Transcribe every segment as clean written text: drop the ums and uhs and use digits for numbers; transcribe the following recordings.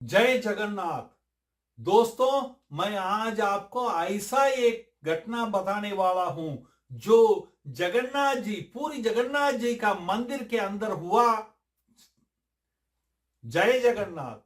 जय जगन्नाथ। दोस्तों, मैं आज आपको ऐसा एक घटना बताने वाला हूं जो जगन्नाथ जी, पूरी जगन्नाथ जी का मंदिर के अंदर हुआ। जय जगन्नाथ।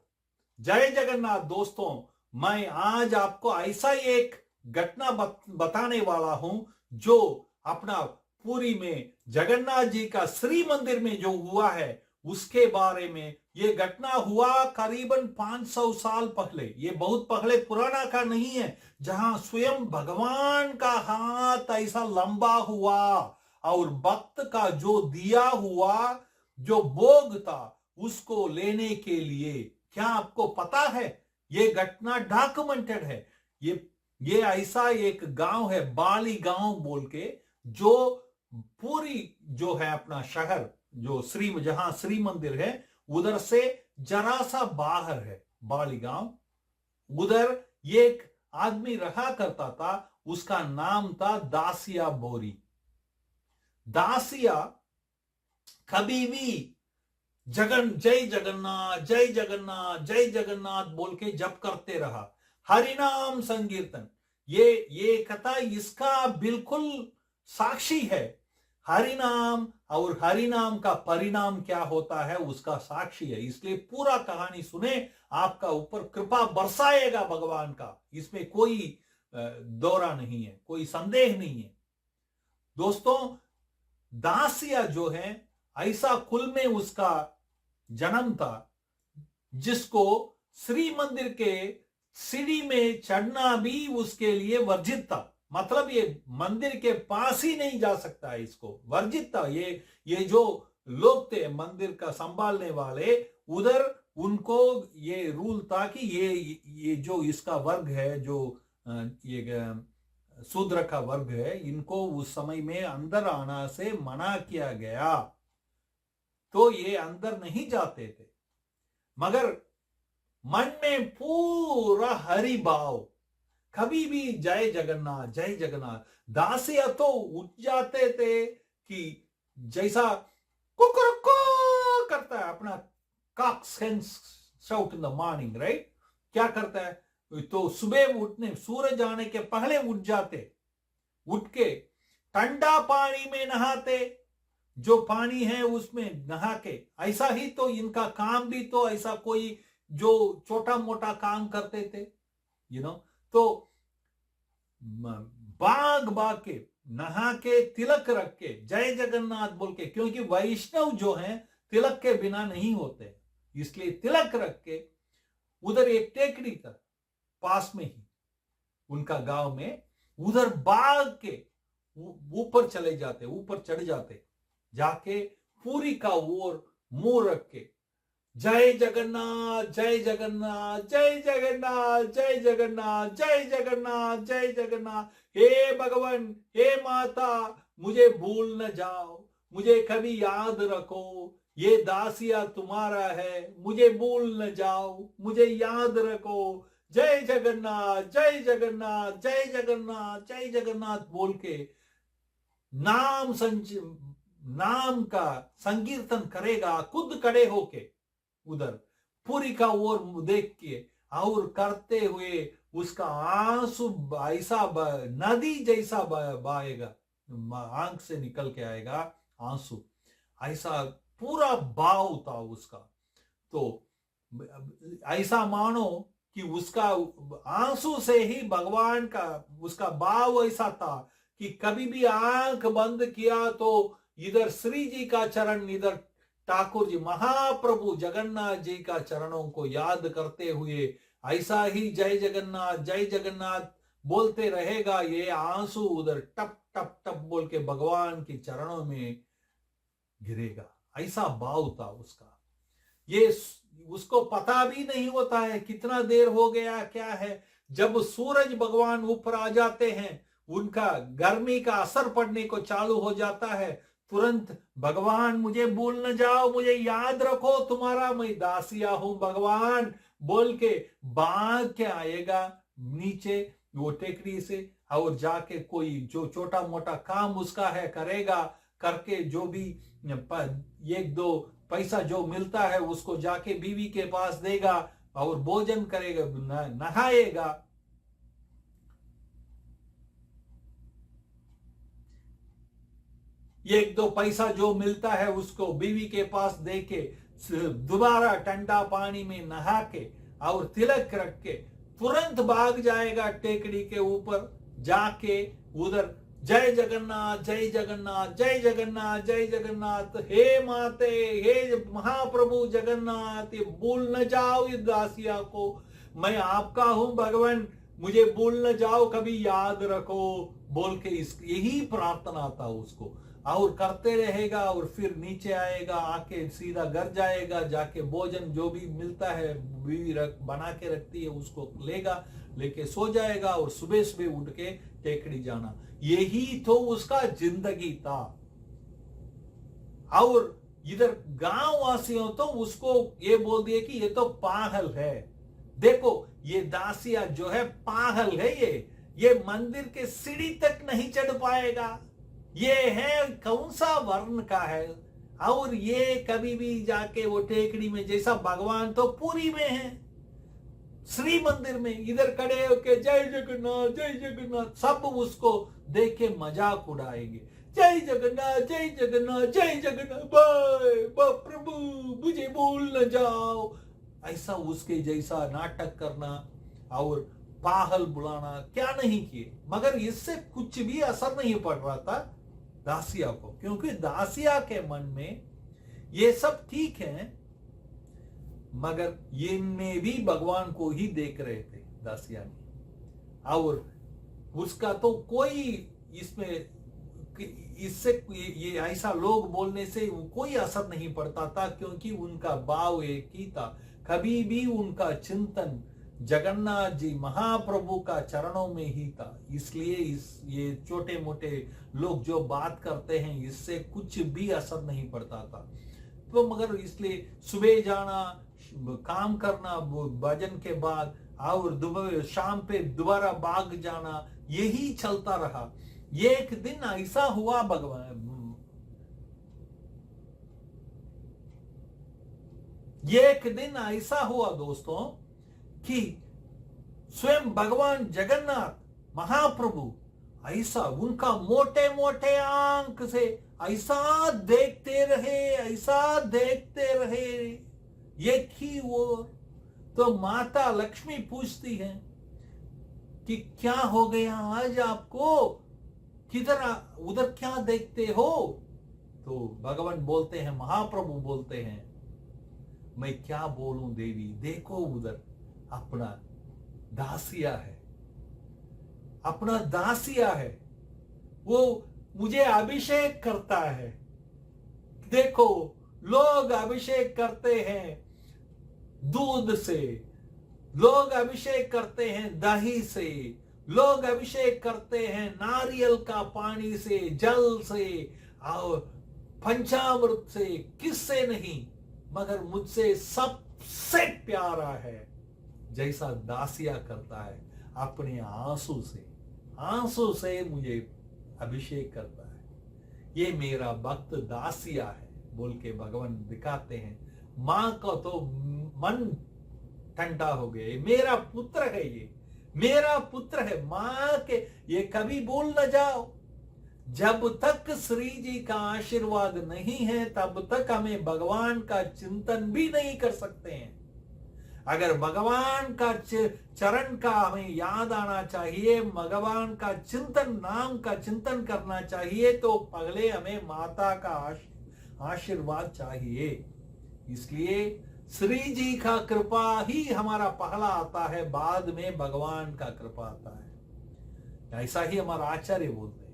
जय जगन्नाथ। दोस्तों, मैं आज आपको ऐसा एक घटना बताने वाला हूं जो अपना पुरी में जगन्नाथ जी का श्री मंदिर में जो हुआ है उसके बारे में। ये घटना हुआ करीबन 500 साल पहले। ये बहुत पहले पुराना का नहीं है, जहां स्वयं भगवान का हाथ ऐसा लंबा हुआ और भक्त का जो दिया हुआ जो भोग था उसको लेने के लिए। क्या आपको पता है? ये घटना डॉक्यूमेंटेड है। ये ऐसा एक गांव है, बाली गांव बोल के, जो पूरी जो है अपना शहर, जो जहां श्री मंदिर है उधर से जरा सा बाहर है बाली गांव। उधर एक आदमी रहा करता था, उसका नाम था दासिया बोरी। दासिया कभी भी जय जगन्नाथ जय जगन्नाथ जय जगन्नाथ बोल के जप करते रहा, हरिनाम संकीर्तन। ये कथा इसका बिल्कुल साक्षी है। हरिनाम और हरिनाम का परिणाम क्या होता है उसका साक्षी है। इसलिए पूरा कहानी सुने, आपका ऊपर कृपा बरसाएगा भगवान का। इसमें कोई दौरा नहीं है, कोई संदेह नहीं है। दोस्तों, दासिया जो है, ऐसा कुल में उसका जन्म था जिसको श्री मंदिर के सीढ़ी में चढ़ना भी उसके लिए वर्जित था। मतलब ये मंदिर के पास ही नहीं जा सकता है, इसको वर्जित था। ये जो लोग थे मंदिर का संभालने वाले, उधर उनको ये रूल था कि ये जो इसका वर्ग है, जो ये शूद्र का वर्ग है, इनको उस समय में अंदर आना से मना किया गया, तो ये अंदर नहीं जाते थे। मगर मन में पूरा हरि भाव, कभी भी जय जगन्नाथ जय जगन्नाथ। दासिया तो उठ जाते थे कि जैसा कुकुरको करता है अपना cock shout in the morning, right? क्या करता है? तो सुबह उठने, सूरज आने के पहले उठ जाते, उठ के ठंडा पानी में नहाते, जो पानी है उसमें नहा के। ऐसा ही तो इनका काम भी तो ऐसा कोई जो छोटा मोटा काम करते थे, तो बाग बाग के नहा के तिलक रख के जय जगन्नाथ बोल के, क्योंकि वैष्णव जो हैं तिलक के बिना नहीं होते, इसलिए तिलक रख के उधर एक टेकड़ी था पास में ही उनका गांव में, उधर बाग के ऊपर चले जाते, ऊपर चढ़ जाते, जाके पूरी का ओर मुंह रख के जय जगन्नाथ जय जगन्नाथ जय जगन्नाथ जय जगन्नाथ जय जगन्नाथ जय जगन्नाथ। हे भगवान, हे माता, मुझे भूल न जाओ, मुझे कभी याद रखो, ये दासिया तुम्हारा है, मुझे भूल न जाओ, मुझे याद रखो। जय जगन्नाथ जय जगन्नाथ जय जगन्नाथ जय जगन्नाथ बोल के नाम का संकीर्तन करेगा, खुद खड़े होके उधर पूरी का ओर देख के और करते हुए उसका आंसू ऐसा नदी जैसा बहेगा, आंख से निकल के आएगा आंसू, ऐसा पूरा भाव था उसका। तो ऐसा मानो कि उसका आंसू से ही भगवान का उसका भाव ऐसा था कि कभी भी आंख बंद किया तो इधर श्री जी का चरण, इधर ठाकुर जी महाप्रभु जगन्नाथ जी का चरणों को याद करते हुए ऐसा ही जय जगन्नाथ बोलते रहेगा। ये आंसू उधर टप टप टप बोल के भगवान के चरणों में गिरेगा, ऐसा भाव था उसका। ये उसको पता भी नहीं होता है कितना देर हो गया क्या है। जब सूरज भगवान ऊपर आ जाते हैं, उनका गर्मी का असर पड़ने को चालू हो जाता है, तुरंत भगवान मुझे भूल न जाओ, मुझे याद रखो, तुम्हारा मैं दासिया हूं भगवान बोल के भाग के आएगा नीचे वो टेकड़ी से, और जाके कोई जो छोटा मोटा काम उसका है करेगा, करके जो भी एक दो पैसा जो मिलता है उसको जाके बीवी के पास देगा, और भोजन करेगा, नहाएगा। एक दो पैसा जो मिलता है उसको बीवी के पास दे के दोबारा ठंडा पानी में नहा के और तिलक रख के तुरंत भाग जाएगा टेकड़ी के ऊपर जाके उधर जय जगन्नाथ जय जगन्नाथ जय जगन्नाथ जय जगन्नाथ, हे माते हे महाप्रभु जगन्नाथ, ये भूल न जाओ इस दासिया को, मैं आपका हूं भगवान, मुझे भूल न जाओ, कभी याद रखो बोल के इस यही प्रार्थना था उसको। और करते रहेगा और फिर नीचे आएगा, आके सीधा घर जाएगा, जाके भोजन जो भी मिलता है बीवी बना के रखती है उसको लेगा, लेके सो जाएगा और सुबह सुबह उठ के टेकड़ी जाना। यही तो उसका जिंदगी था। और इधर गांव वासियों तो उसको ये बोल दिए कि ये तो पागल है। देखो ये दासिया जो है पागल है, ये मंदिर के सीढ़ी तक नहीं चढ़ पाएगा, ये है कौन सा वर्ण का है, और ये कभी भी जाके वो टेकड़ी में, जैसा भगवान तो पूरी में है श्री मंदिर में, इधर खड़े होके जय जगन्नाथ सब उसको देख के मजाक उड़ाएंगे, जय जगन्नाथ जय जगन्नाथ जय जगन्नाथ, प्रभु मुझे भूल न जाओ, ऐसा उसके जैसा नाटक करना और पागल बुलाना क्या नहीं किए। मगर इससे कुछ भी असर नहीं पड़ रहा था दासिया को, क्योंकि दासिया के मन में ये सब ठीक है, मगर ये में भी भगवान को ही देख रहे थे दासिया ने। और उसका तो कोई इसमें इससे ये ऐसा लोग बोलने से कोई असर नहीं पड़ता था, क्योंकि उनका भाव एक ही था, कभी भी उनका चिंतन जगन्नाथ जी महाप्रभु का चरणों में ही था। इसलिए ये छोटे मोटे लोग जो बात करते हैं इससे कुछ भी असर नहीं पड़ता था। तो मगर इसलिए सुबह जाना, काम करना भजन के बाद, और शाम पे दोबारा भाग जाना, यही चलता रहा। एक दिन ऐसा हुआ एक दिन ऐसा हुआ दोस्तों कि स्वयं भगवान जगन्नाथ महाप्रभु ऐसा उनका मोटे मोटे आंख से ऐसा देखते रहे एक ही वो। तो माता लक्ष्मी पूछती है कि क्या हो गया आज आपको, किधर उधर क्या देखते हो। तो भगवान बोलते हैं, महाप्रभु बोलते हैं, मैं क्या बोलूं देवी, देखो उधर अपना दासिया है, वो मुझे अभिषेक करता है। देखो लोग अभिषेक करते हैं दूध से, लोग अभिषेक करते हैं दही से, लोग अभिषेक करते हैं नारियल का पानी से, जल से और पंचामृत से, किससे नहीं, मगर मुझसे सबसे प्यारा है जैसा दासिया करता है, अपने आंसू से मुझे अभिषेक करता है। ये मेरा भक्त दासिया है बोल के भगवान दिखाते हैं। मां का तो मन ठंडा हो गया, मेरा पुत्र है, ये मेरा पुत्र है। मां के ये कभी भूल न जाओ, जब तक श्री जी का आशीर्वाद नहीं है तब तक हमें भगवान का चिंतन भी नहीं कर सकते हैं। अगर भगवान का चरण का हमें याद आना चाहिए, भगवान का चिंतन, नाम का चिंतन करना चाहिए, तो पहले हमें माता का आशीर्वाद चाहिए। इसलिए श्री जी का कृपा ही हमारा पहला आता है, बाद में भगवान का कृपा आता है। ऐसा ही हमारा आचार्य बोलते हैं।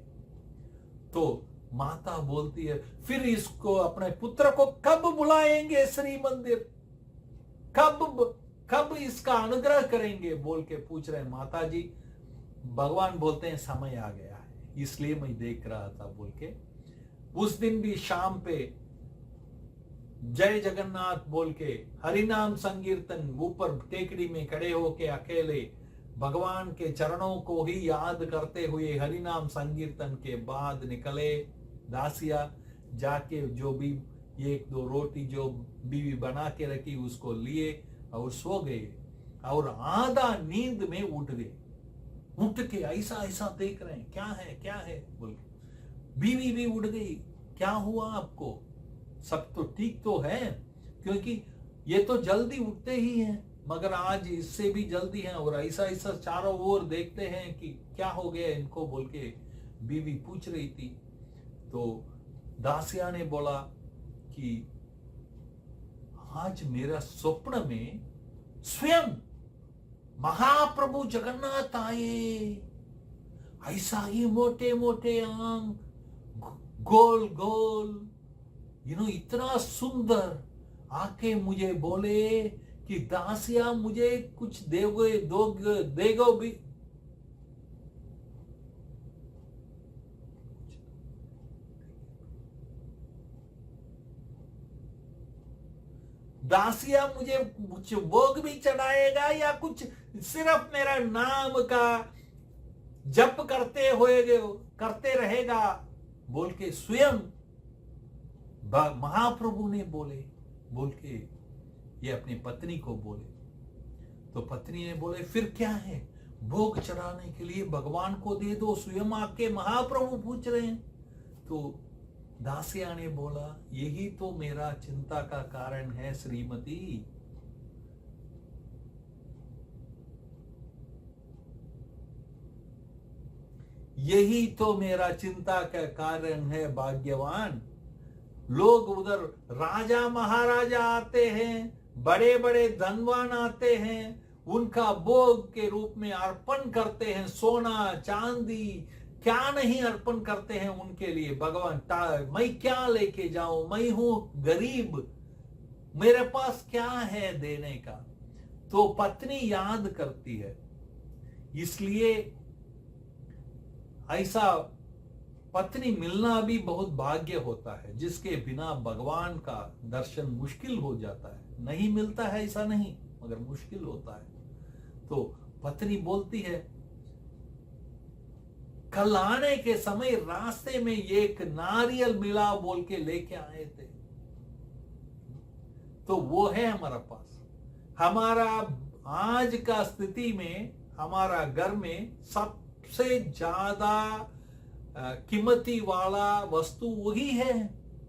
तो माता बोलती है, फिर इसको अपने पुत्र को कब बुलाएंगे श्री मंदिर, कब इसका अनुग्रह करेंगे बोल के पूछ रहे माता जी। भगवान बोलते हैं समय आ गया है, इसलिए मैं देख रहा था बोल के। उस दिन भी शाम पे जय जगन्नाथ बोल के हरिनाम संकीर्तन, ऊपर टेकड़ी में खड़े होके अकेले भगवान के चरणों को ही याद करते हुए हरिनाम संकीर्तन के बाद निकले दासिया, जाके जो भी एक दो रोटी जो बीवी बना के रखी उसको लिए, और सो गए और आधा नींद में उठ गए। उठ के ऐसा ऐसा देख रहे हैं, क्या है बोल। बीवी भी उठ गई, क्या हुआ आपको, सब तो ठीक तो है, क्योंकि ये तो जल्दी उठते ही हैं, मगर आज इससे भी जल्दी हैं और ऐसा ऐसा चारों ओर देखते हैं कि क्या हो गया इनको बोल के बीवी पूछ रही थी। तो दासिया ने बोला कि आज मेरा स्वप्न में स्वयं महाप्रभु जगन्नाथ आए, ऐसा ही मोटे मोटे आंख, गोल गोल, इतना सुंदर, आके मुझे बोले कि दासिया मुझे कुछ देगो भी। दासिया मुझे कुछ भोग भी चढ़ाएगा या कुछ सिर्फ मेरा नाम का जप करते रहेगा बोल के स्वयं महाप्रभु ने बोल के ये अपनी पत्नी को बोले। तो पत्नी ने बोले फिर क्या है, भोग चढ़ाने के लिए भगवान को दे दो, स्वयं आके महाप्रभु पूछ रहे हैं। तो दासिया ने बोला यही तो मेरा चिंता का कारण है श्रीमती, यही तो मेरा चिंता का कारण है भाग्यवान। लोग उधर राजा महाराजा आते हैं, बड़े बड़े धनवान आते हैं, उनका भोग के रूप में अर्पण करते हैं, सोना चांदी क्या नहीं अर्पण करते हैं उनके लिए। भगवान मैं क्या लेके जाऊं, मैं हूं गरीब, मेरे पास क्या है देने का। तो पत्नी याद करती है, इसलिए ऐसा पत्नी मिलना भी बहुत भाग्य होता है, जिसके बिना भगवान का दर्शन मुश्किल हो जाता है। नहीं मिलता है ऐसा नहीं, मगर मुश्किल होता है। तो पत्नी बोलती है कल आने के समय रास्ते में एक नारियल मिला बोल के लेके आए थे, तो वो है हमारा पास। हमारा आज का स्थिति में हमारा घर में सबसे ज्यादा कीमती वाला वस्तु वही है,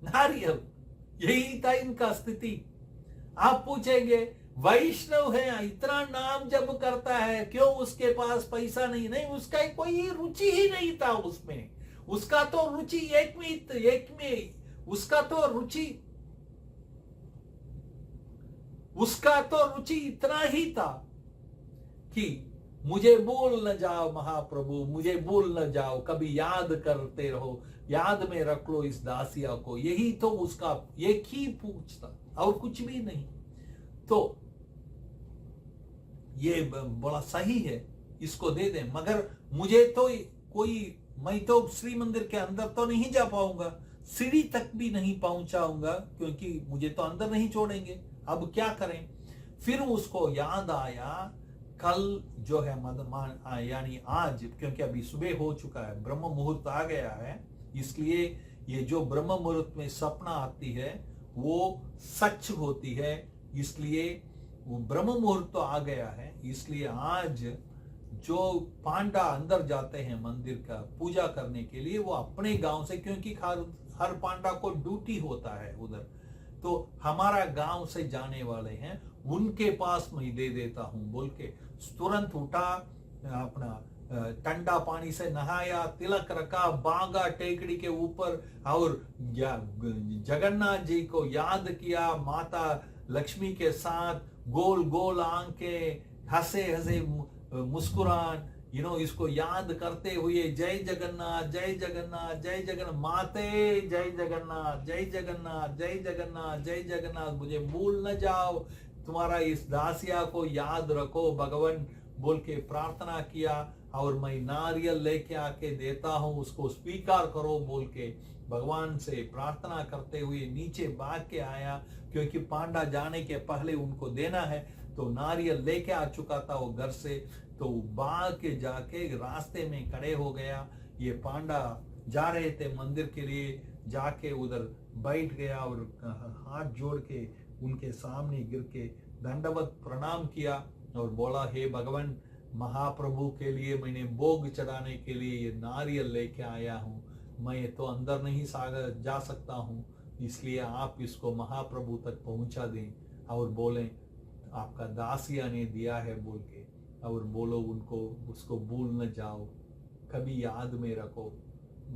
नारियल। यही था इनका स्थिति। आप पूछेंगे वैष्णव है, इतना नाम जप करता है, क्यों उसके पास पैसा नहीं? नहीं, उसका कोई रुचि ही नहीं था उसमें। उसका तो रुचि उसका तो रुचि इतना ही था कि मुझे भूल न जाओ महाप्रभु, मुझे भूल न जाओ, कभी याद करते रहो, याद में रख लो इस दासिया को। यही तो उसका एक ही पूछता, और कुछ भी नहीं। तो ये बड़ा सही है, इसको दे दें, मगर मुझे तो मैं तो श्री मंदिर के अंदर तो नहीं जा पाऊंगा, सीढ़ी तक भी नहीं पहुंचाऊंगा, क्योंकि मुझे तो अंदर नहीं छोड़ेंगे। अब क्या करें? फिर उसको याद आया कल जो है यानी आज, क्योंकि अभी सुबह हो चुका है, ब्रह्म मुहूर्त आ गया है, इसलिए ये जो ब्रह्म मुहूर्त में सपना आती है वो सच होती है। इसलिए वो ब्रह्म मुहूर्त तो आ गया है, इसलिए आज जो पांडा अंदर जाते हैं मंदिर का पूजा करने के लिए, वो अपने गांव से, क्योंकि हर पांडा को ड्यूटी होता है उधर, तो हमारा गांव से जाने वाले हैं, उनके पास मैं दे देता हूं बोल के तुरंत उठा, अपना ठंडा पानी से नहाया, तिलक रखा, बांगा टेकड़ी के ऊपर, और जगन्नाथ जी को याद किया, माता लक्ष्मी के साथ, गोल गोल आंखें, हंसे हंसे मुस्कुरान, इसको याद करते हुए जय जगन्नाथ जय जगन्नाथ जय जगन्नाथ, माते जय जगन्नाथ जय जगन्नाथ जय जगन्नाथ जय जगन्नाथ, मुझे भूल न जाओ, तुम्हारा इस दासिया को याद रखो भगवान बोल के प्रार्थना किया, और मैं नारियल लेके आके देता हूं, उसको स्वीकार करो बोल के भगवान से प्रार्थना करते हुए नीचे भाग के आया, क्योंकि पांडा जाने के पहले उनको देना है। तो नारियल लेके आ चुका था वो घर से, तो भाग के जाके रास्ते में खड़े हो गया। ये पांडा जा रहे थे मंदिर के लिए, जाके उधर बैठ गया और हाथ जोड़ के उनके सामने गिर के दंडवत प्रणाम किया और बोला, हे भगवान, महाप्रभु के लिए मैंने भोग चढ़ाने के लिए ये नारियल लेके आया हूँ, मैं तो अंदर नहीं जा सकता हूँ, इसलिए आप इसको महाप्रभु तक पहुंचा दें और बोलें आपका दासिया ने दिया है बोल के, और बोलो उनको उसको भूल न जाओ, कभी याद में रखो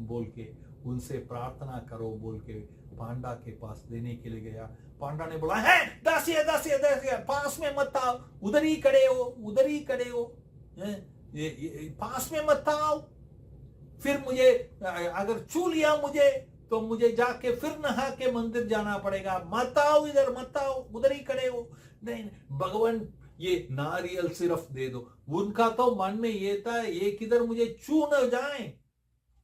बोल के, उनसे प्रार्थना करो बोल के पांडा के पास देने के लिए गया। पांडा ने बोला, है दासिया दासिया दासिया, पास में मत आओ, उधर ही खड़े हो, उधर ही खड़े हो, पास में मत आओ, फिर मुझे अगर छू लिया मुझे तो मुझे जाके फिर नहा के मंदिर जाना पड़ेगा, मत आओ इधर, मत आओ, उधर ही खड़े हो। नहीं भगवान ये नारियल सिर्फ दे दो। उनका तो मन में ये था ये किधर मुझे छू न जाए,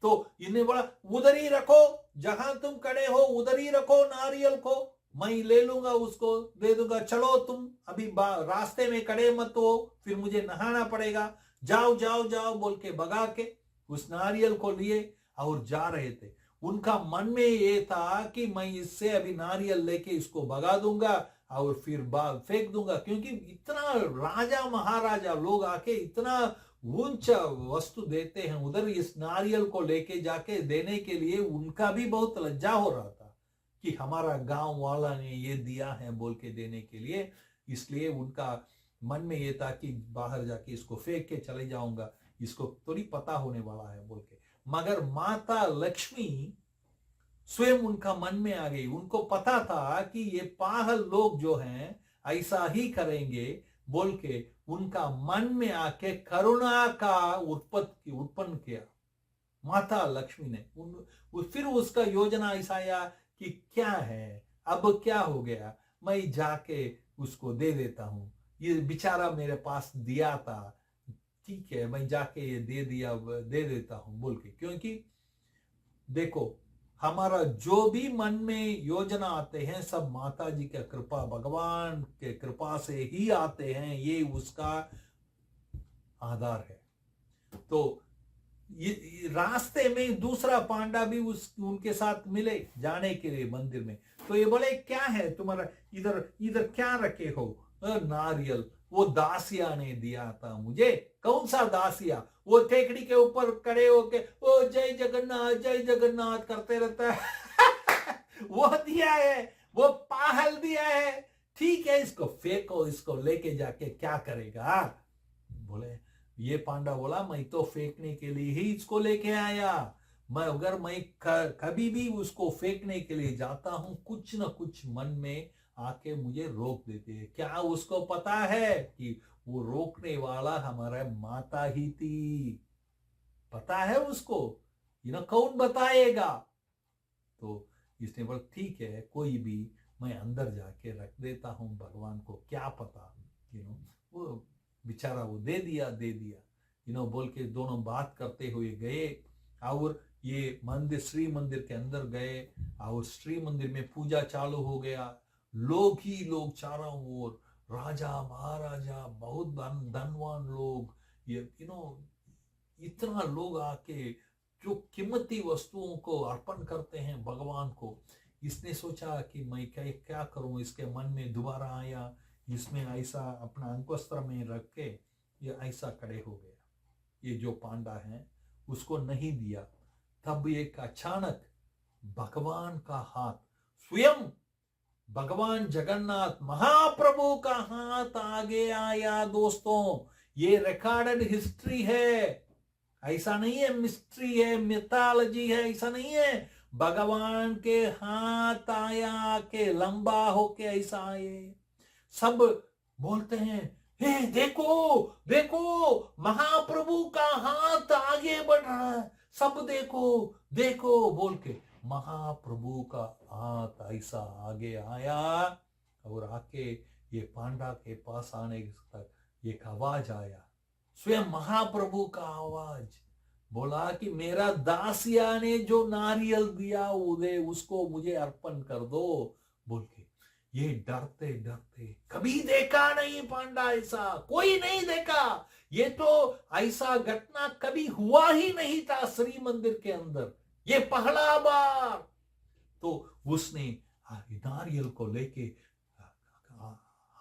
तो इन्हें बोला उधर ही रखो, जहां तुम खड़े हो उधर ही रखो नारियल को, मैं ले लूंगा, उसको दे दूंगा, चलो तुम अभी रास्ते में खड़े मत हो, फिर मुझे नहाना पड़ेगा, जाओ जाओ जाओ बोल के भगा के उस नारियल को लिए और जा रहे थे। उनका मन में ये था कि मैं इससे अभी नारियल लेके इसको भगा दूंगा और फिर फेंक दूंगा, क्योंकि इतना राजा महाराजा लोग आके इतना ऊंचा वस्तु देते हैं उधर, इस नारियल को लेके जाके देने के लिए उनका भी बहुत लज्जा हो रहा था कि हमारा गांव वाला ने ये दिया है बोल के देने के लिए। इसलिए उनका मन में ये था कि बाहर जाके इसको फेंक के चले जाऊंगा, इसको थोड़ी पता होने वाला है बोल के। मगर माता लक्ष्मी स्वयं उनका मन में आ गई, उनको पता था कि ये पागल लोग जो हैं ऐसा ही करेंगे बोल के उनका मन में आके करुणा का उत्पन्न किया माता लक्ष्मी ने। फिर उसका योजना ऐसा आया कि क्या है, अब क्या हो गया, मैं जाके उसको दे देता हूं, ये बेचारा मेरे पास दिया था, ठीक है मैं जाके ये दे देता हूं बोल के। क्योंकि देखो हमारा जो भी मन में योजना आते हैं सब माता जी का कृपा, भगवान के कृपा से ही आते हैं, ये उसका आधार है। तो ये रास्ते में दूसरा पांडा भी उनके साथ मिले जाने के लिए मंदिर में। तो ये बोले क्या है तुम्हारा, इधर इधर क्या रखे हो, नारियल, वो दासिया ने दिया था मुझे। कौन सा दासिया, वो टेकड़ी के ऊपर खड़े होके ओ जय जगन्नाथ करते रहता है वो दिया है, वो पाहल दिया है, ठीक है इसको फेंको, इसको लेके जाके क्या करेगा। बोले ये पांडा बोला मैं तो फेंकने के लिए ही इसको लेके आया, अगर मैं कभी भी उसको फेंकने के लिए जाता हूं कुछ ना कुछ मन में आके मुझे रोक देते हैं। क्या उसको पता है कि वो रोकने वाला हमारा माता ही थी, पता है उसको, कौन बताएगा। तो इसने बोला ठीक है कोई भी, मैं अंदर जाके रख देता हूं, भगवान को क्या पता, वो बेचारा वो दे दिया बोल के दोनों बात करते हुए गए और ये श्री मंदिर के अंदर गए और श्री मंदिर में पूजा चालू हो गया। लोग ही लोग चारों ओर, राजा महाराजा, बहुत धनवान लोग, इतना लोग आके जो कीमती वस्तुओं को अर्पण करते हैं भगवान को। इसने सोचा कि मैं क्या करूं, इसके मन में दोबारा आया, इसमें ऐसा अपना अंगवस्त्र में रख के ये ऐसा खड़े हो गया। ये जो पांडा है उसको नहीं दिया। तब एक अचानक भगवान का हाथ, स्वयं भगवान जगन्नाथ महाप्रभु का हाथ आगे आया। दोस्तों ये रिकॉर्डेड हिस्ट्री है, ऐसा नहीं है मिस्ट्री है, मिथोलॉजी है, ऐसा नहीं है। भगवान के हाथ आया के लंबा होके ऐसा आए। सब बोलते हैं हे देखो देखो महाप्रभु का हाथ आगे बढ़ रहा है, सब देखो देखो बोल के महाप्रभु का हाथ ऐसा आगे आया और आके ये पांडा के पास आने तक एक आवाज आया, स्वयं महाप्रभु का आवाज बोला कि मेरा दासिया ने जो नारियल दिया उसको मुझे अर्पण कर दो बोल के। ये डरते डरते, कभी देखा नहीं पांडा ऐसा, कोई नहीं देखा, ये तो ऐसा घटना कभी हुआ ही नहीं था श्री मंदिर के अंदर, ये पहला बार। तो उसने नारियल को लेके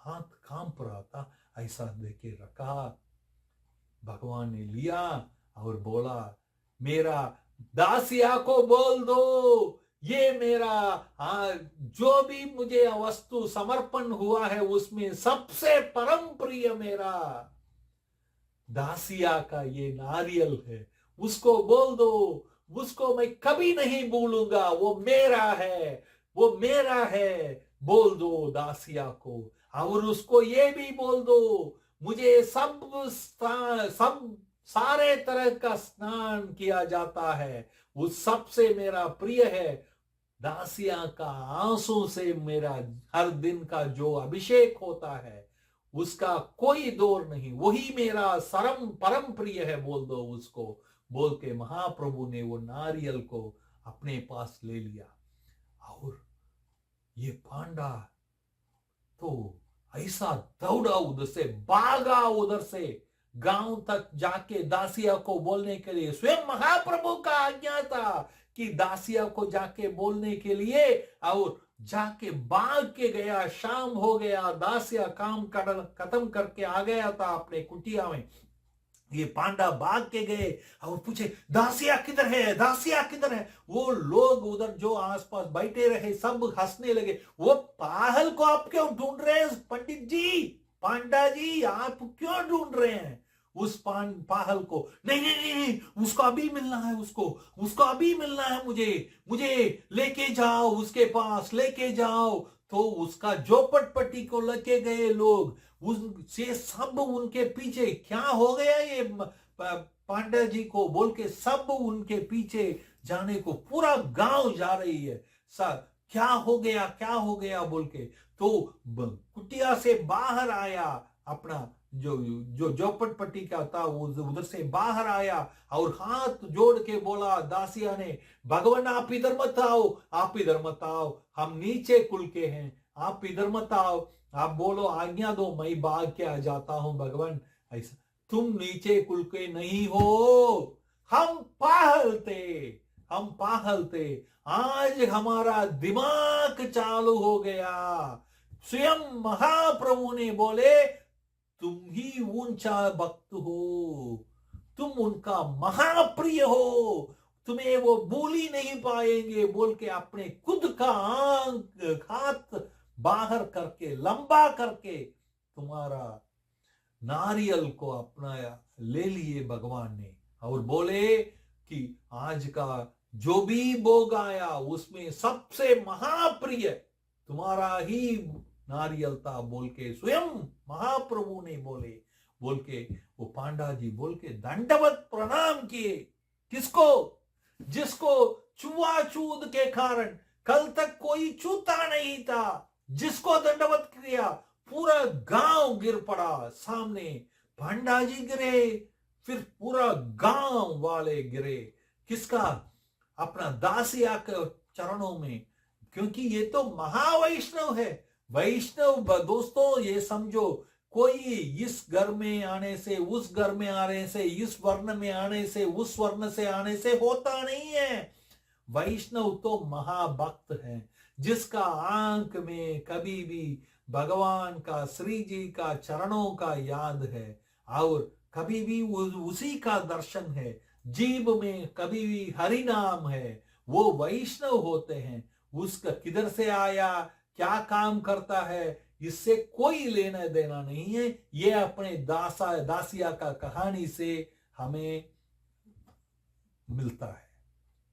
हाथ कांप रहा था, ऐसा देखे रखा। भगवान ने लिया और बोला, मेरा दासिया को बोल दो, ये मेरा जो भी मुझे वस्तु समर्पण हुआ है उसमें सबसे परम प्रिय मेरा दासिया का ये नारियल है, उसको बोल दो, उसको मैं कभी नहीं भूलूंगा, वो मेरा है, वो मेरा है। बोल दो दासिया को, और उसको ये भी बोल दो, मुझे सब सारे तरह का स्नान किया जाता है, उस सबसे मेरा प्रिय है दासिया का आंसू से मेरा हर दिन का जो अभिषेक होता है उसका कोई दौर नहीं, वही मेरा परम प्रिय है, बोल दो उसको। बोल के महाप्रभु ने वो नारियल को अपने पास ले लिया। और ये पांडा तो ऐसा दौड़ा, उधर से भागा, उधर से गांव तक जाके दासिया को बोलने के लिए, स्वयं महाप्रभु का आज्ञा था कि दासिया को जाके बोलने के लिए, और जाके भाग के गया। शाम हो गया, दासिया काम खत्म करके आ गया था अपने कुटिया में। ये पांडा भाग के गए और पूछे, दासिया किधर है, दासिया किधर है। वो लोग उधर जो आसपास बैठे रहे सब हंसने लगे। वो पाहल को आप क्यों ढूंढ रहे हैं पंडित जी, पांडा जी आप क्यों ढूंढ रहे हैं उस पाहल को? नहीं नहीं नहीं, उसको अभी मिलना है, उसको अभी मिलना है, मुझे लेके जाओ, उसके पास लेके जाओ। तो उसका झोपड़पट्टी को लेके गए लोग, उससे सब उनके पीछे, क्या हो गया ये पांडा जी को बोल के सब उनके पीछे जाने को पूरा गांव जा रही है। सर क्या हो गया बोल के। तो कुटिया से बाहर आया, अपना जो झोपड़पट्टी का था उधर से बाहर आया और हाथ जोड़ के बोला दासिया ने, भगवान आप इधर मत आओ, हम नीचे कुल के हैं, आप इधर मत आओ, आप बोलो आज्ञा दो, मैं भाग के आ जाता हूं भगवान। ऐसा तुम नीचे कुल के नहीं हो, हम पागल थे। आज हमारा दिमाग चालू हो गया। स्वयं महाप्रभु ने बोले, तुम ही ऊंचा भक्त हो, तुम उनका महाप्रिय हो, तुम्हें वो भूल ही नहीं पाएंगे, बोल के अपने खुद का हाथ बाहर करके लंबा करके तुम्हारा नारियल को अपनाया, ले लिए भगवान ने, और बोले कि आज का जो भी भोग आया उसमें सबसे महाप्रिय तुम्हारा ही नारियल था, बोल के स्वयं महाप्रभु ने बोल के वो पांडा जी बोल के दंडवत प्रणाम किए। किसको? जिसको छुआछूत के कारण कल तक कोई छूता नहीं था, जिसको दंडवत किया, पूरा गांव गिर पड़ा सामने। पांडा जी गिरे, फिर पूरा गांव वाले गिरे। किसका? अपना दासिया के चरणों में, क्योंकि ये तो महावैष्णव है। वैष्णव दोस्तों ये समझो, कोई इस घर में आने से उस घर में आने से, इस वर्ण में आने से उस वर्ण से आने से होता नहीं है। वैष्णव तो महाभक्त है, जिसका आंख में कभी भी भगवान का, श्री जी का चरणों का याद है, और कभी भी उसी का दर्शन है, जीभ में कभी भी हरि नाम है, वो वैष्णव होते हैं। उसका किधर से आया, क्या काम करता है, इससे कोई लेना देना नहीं है। ये अपने दासिया का कहानी से हमें मिलता है।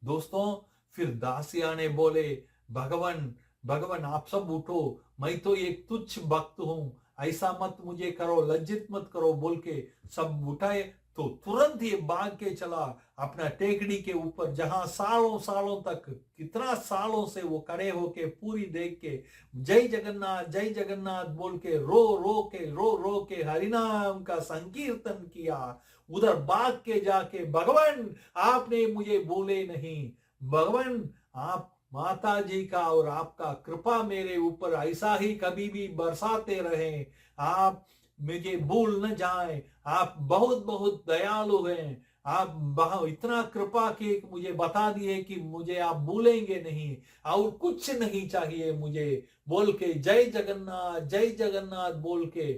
दोस्तों फिर दासिया ने बोले, भगवान आप सब उठो, मैं तो एक तुच्छ भक्त हूं, ऐसा मत मुझे करो, लज्जित मत करो, बोल के सब उठाए। तो तुरंत ये भाग के चला अपना टेकड़ी के ऊपर, जहां सालों तक, कितना सालों से वो खड़े होके पूरी देख के जय जगन्नाथ बोल के रो के हरिनाम का संकीर्तन किया। उधर भाग के जाके, भगवान आपने मुझे बोले नहीं, भगवान आप माता जी का और आपका कृपा मेरे ऊपर ऐसा ही कभी भी बरसाते रहे, आप मुझे भूल न जाए, आप बहुत बहुत दयालु हैं, आप इतना कृपा कि मुझे बता दिए कि मुझे आप भूलेंगे नहीं और कुछ नहीं चाहिए मुझे बोल के जय जगन्नाथ बोल के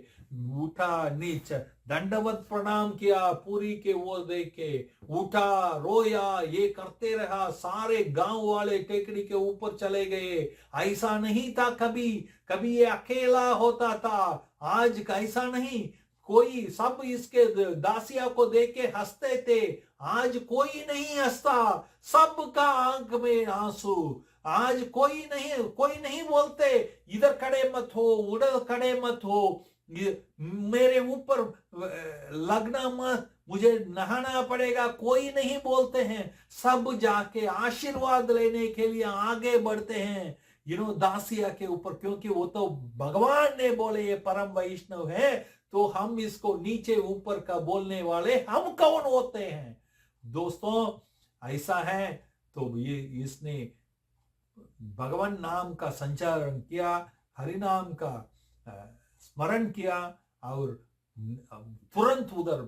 उठा, नीच दंडवत प्रणाम किया, पूरी के वो देख के उठा, रोया, ये करते रहा। सारे गांव वाले टेकड़ी के ऊपर चले गए। ऐसा नहीं था कभी, कभी ये अकेला होता था, आज ऐसा नहीं। कोई सब इसके दासिया को देख के हंसते थे, आज कोई नहीं हंसता, सबका आंख में आंसू। आज कोई नहीं बोलते इधर खड़े मत हो, उधर खड़े मत हो, मेरे ऊपर लगना मत, मुझे नहाना पड़ेगा, कोई नहीं बोलते हैं। सब जाके आशीर्वाद लेने के लिए आगे बढ़ते हैं दासिया के ऊपर, क्योंकि वो तो भगवान ने बोले ये परम वैष्णव है, तो हम इसको नीचे ऊपर का बोलने वाले हम कौन होते हैं। दोस्तों ऐसा है, तो ये इसने भगवान नाम का संचारण किया, हरि नाम का स्मरण किया और तुरंत उधर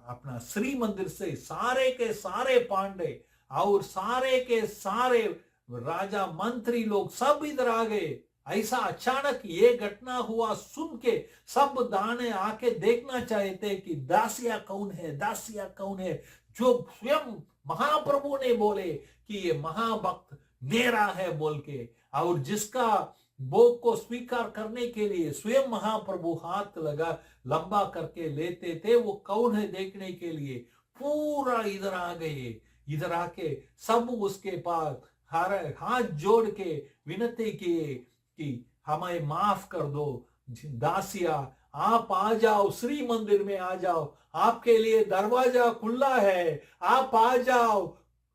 अपना श्री मंदिर से सारे के सारे पांडे और सारे के सारे राजा मंत्री लोग सब इधर आ गए। ऐसा अचानक ये घटना हुआ सुन के सब दाने आके देखना चाहते कि दासिया कौन है, दासिया कौन है, जो स्वयं महाप्रभु ने बोले कि ये महाभक्त मेरा है बोल के, और जिसका भोग को स्वीकार करने के लिए स्वयं महाप्रभु हाथ लगा लंबा करके लेते थे, वो कौन है देखने के लिए पूरा इधर आ गए। इधर आके सब उसके पास हाथ जोड़ के विनती किए कि हमें माफ कर दो दासिया, आप आ जाओ, श्री मंदिर में आ जाओ, आपके लिए दरवाजा खुला है, आप आ जाओ,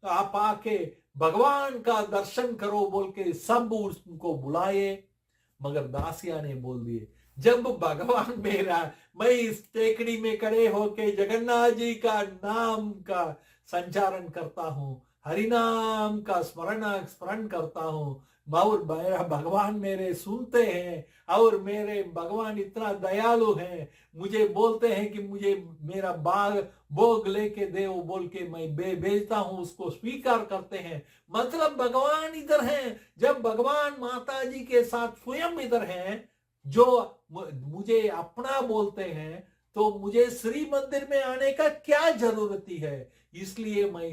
आप आके भगवान का दर्शन करो बोल के सब उनको बुलाए। मगर दासिया ने बोल दिए, जब भगवान मेरा, मैं इस टेकड़ी में खड़े होके जगन्नाथ जी का नाम का संचारण करता हूं, हरि नाम का स्मरण करता हूं, और मेरा भगवान मेरे सुनते हैं, और मेरे भगवान इतना दयालु हैं, मुझे बोलते हैं कि मुझे मेरा भोग लेके दे बोल के मैं भेजता हूं, उसको स्वीकार करते हैं। मतलब भगवान इधर हैं। जब भगवान माता जी के साथ स्वयं इधर हैं, जो मुझे अपना बोलते हैं, तो मुझे श्री मंदिर में आने का क्या जरूरत है। इसलिए मैं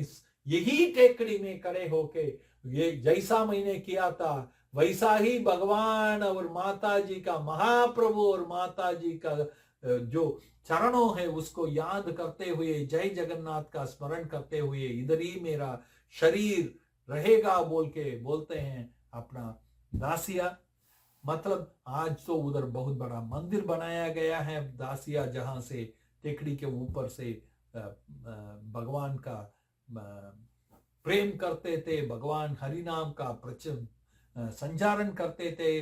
यही टेकड़ी में खड़े होके ये जैसा मैंने किया था वैसा ही भगवान और माता जी का, महाप्रभु और माता जी का जो चरणों है उसको याद करते हुए, जय जगन्नाथ का स्मरण करते हुए इधर ही मेरा शरीर रहेगा बोल के बोलते हैं अपना दासिया। मतलब आज तो उधर बहुत बड़ा मंदिर बनाया गया है दासिया, जहां से टेकड़ी के ऊपर से भगवान का प्रेम करते थे, भगवान हरि नाम का संचारण करते थे।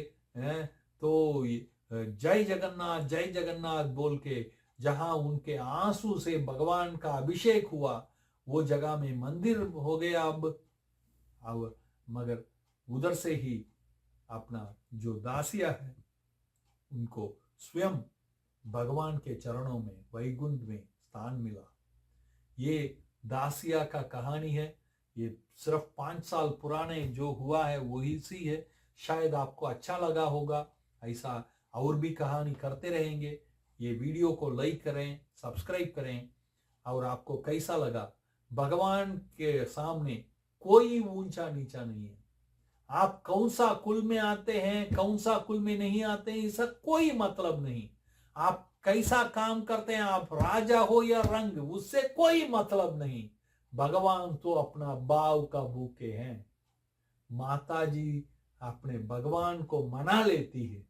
तो जय जगन्नाथ बोल के जहां उनके आंसू से भगवान का अभिषेक हुआ, वो जगह में मंदिर हो गया अब। और मगर उधर से ही अपना जो दासिया है उनको स्वयं भगवान के चरणों में वैकुंठ में स्थान मिला। ये दासिया का कहानी है। ये सिर्फ 5 साल पुराने जो हुआ है वही सी है। शायद आपको अच्छा लगा होगा। ऐसा और भी कहानी करते रहेंगे। ये वीडियो को लाइक करें, सब्सक्राइब करें। और आपको कैसा लगा? भगवान के सामने कोई ऊंचा नीचा नहीं है। आप कौन सा कुल में आते हैं, कौन सा कुल में नहीं आते हैं, इसका कोई मतलब नहीं। आप कैसा काम करते हैं, आप राजा हो या रंग, उससे कोई मतलब नहीं। भगवान तो अपना भाव का भूखे हैं। माता जी अपने भगवान को मना लेती है।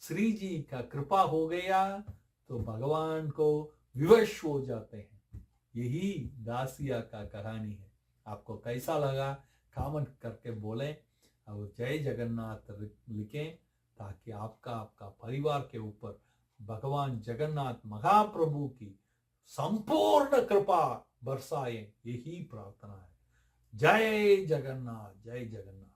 श्री जी का कृपा हो गया तो भगवान को विवश हो जाते हैं। यही दासिया का कहानी है। आपको कैसा लगा कमेंट करके बोलें और जय जगन्नाथ लिखें, ताकि आपका परिवार के ऊपर भगवान जगन्नाथ महाप्रभु की संपूर्ण कृपा बरसाए। यही प्रार्थना है। जय जगन्नाथ, जय जगन्नाथ।